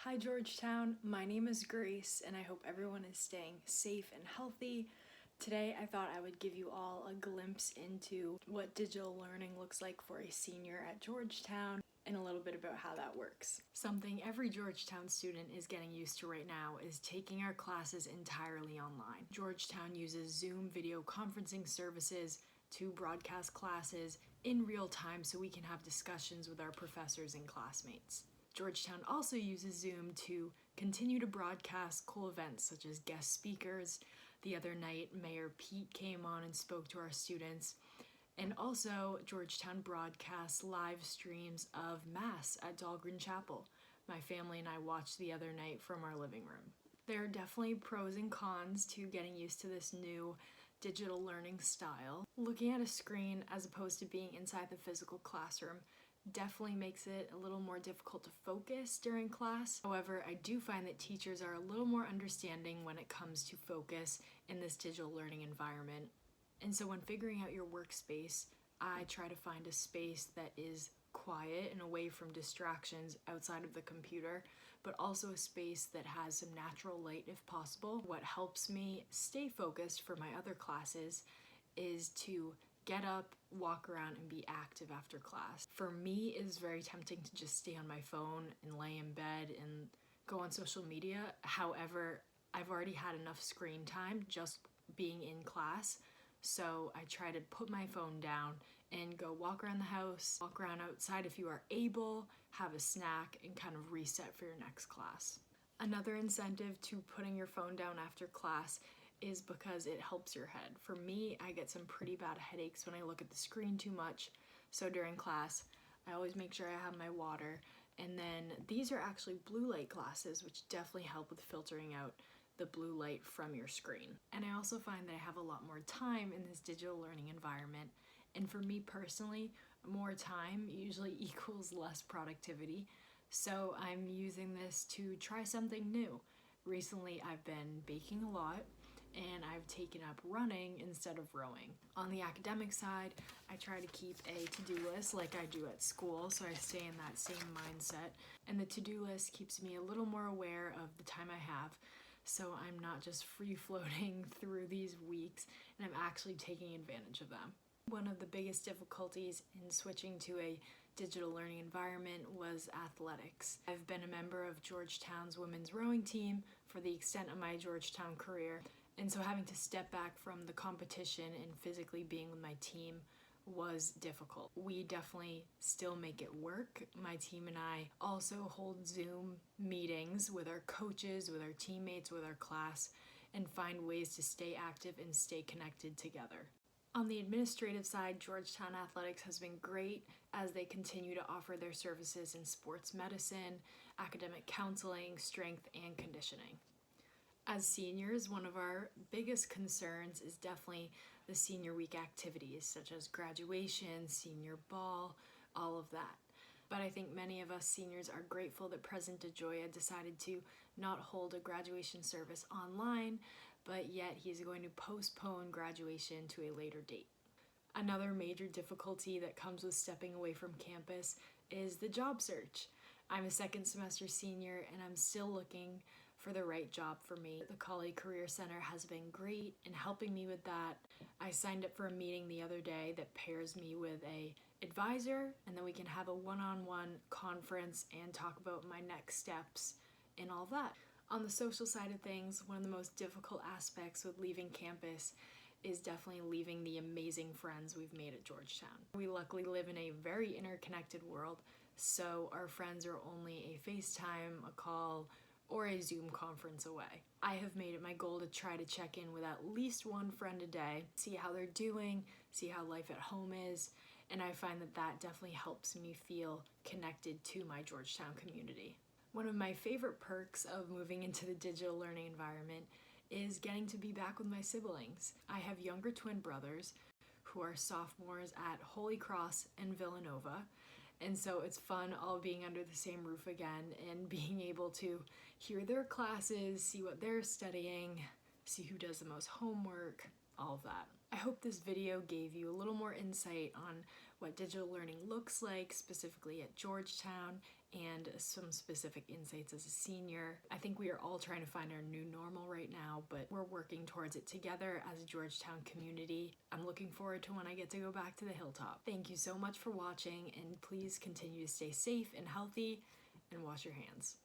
Hi Georgetown, my name is Grace and I hope everyone is staying safe and healthy. Today I thought I would give you all a glimpse into what digital learning looks like for a senior at Georgetown and a little bit about how that works. Something every Georgetown student is getting used to right now is taking our classes entirely online. Georgetown uses Zoom video conferencing services to broadcast classes in real time so we can have discussions with our professors and classmates. Georgetown also uses Zoom to continue to broadcast cool events such as guest speakers. The other night, Mayor Pete came on and spoke to our students. And also, Georgetown broadcasts live streams of Mass at Dahlgren Chapel. My family and I watched the other night from our living room. There are definitely pros and cons to getting used to this new digital learning style. Looking at a screen as opposed to being inside the physical classroom definitely makes it a little more difficult to focus during class. However, I do find that teachers are a little more understanding when it comes to focus in this digital learning environment. And so when figuring out your workspace, I try to find a space that is quiet and away from distractions outside of the computer, but also a space that has some natural light if possible. What helps me stay focused for my other classes is to get up, walk around, and be active after class. For me, it is very tempting to just stay on my phone and lay in bed and go on social media. However, I've already had enough screen time just being in class, so I try to put my phone down and go walk around the house, walk around outside if you are able, have a snack, and kind of reset for your next class. Another incentive to putting your phone down after class is because it helps your head. For me, I get some pretty bad headaches when I look at the screen too much. So during class, I always make sure I have my water. And then these are actually blue light glasses, which definitely help with filtering out the blue light from your screen. And I also find that I have a lot more time in this digital learning environment. And for me personally, more time usually equals less productivity. So I'm using this to try something new. Recently, I've been baking a lot, and I've taken up running instead of rowing. On the academic side, I try to keep a to-do list like I do at school, so I stay in that same mindset. And the to-do list keeps me a little more aware of the time I have, so I'm not just free-floating through these weeks, and I'm actually taking advantage of them. One of the biggest difficulties in switching to a digital learning environment was athletics. I've been a member of Georgetown's women's rowing team for the extent of my Georgetown career, and so having to step back from the competition and physically being with my team was difficult. We definitely still make it work. My team and I also hold Zoom meetings with our coaches, with our teammates, with our class, and find ways to stay active and stay connected together. On the administrative side, Georgetown Athletics has been great as they continue to offer their services in sports medicine, academic counseling, strength, and conditioning. As seniors, one of our biggest concerns is definitely the senior week activities, such as graduation, senior ball, all of that. But I think many of us seniors are grateful that President DeGioia decided to not hold a graduation service online, but yet he's going to postpone graduation to a later date. Another major difficulty that comes with stepping away from campus is the job search. I'm a second semester senior and I'm still looking for the right job for me. The College Career Center has been great in helping me with that. I signed up for a meeting the other day that pairs me with a advisor, and then we can have a one-on-one conference and talk about my next steps and all that. On the social side of things, one of the most difficult aspects with leaving campus is definitely leaving the amazing friends we've made at Georgetown. We luckily live in a very interconnected world, so our friends are only a FaceTime, a call, or a Zoom conference away. I have made it my goal to try to check in with at least one friend a day, see how they're doing, see how life at home is, and I find that that definitely helps me feel connected to my Georgetown community. One of my favorite perks of moving into the digital learning environment is getting to be back with my siblings. I have younger twin brothers who are sophomores at Holy Cross and Villanova, and so it's fun all being under the same roof again and being able to hear their classes, see what they're studying, see who does the most homework, all of that. I hope this video gave you a little more insight on what digital learning looks like, specifically at Georgetown, and some specific insights as a senior. I think we are all trying to find our new normal right now, but we're working towards it together as a Georgetown community. I'm looking forward to when I get to go back to the hilltop. Thank you so much for watching, and please continue to stay safe and healthy and wash your hands.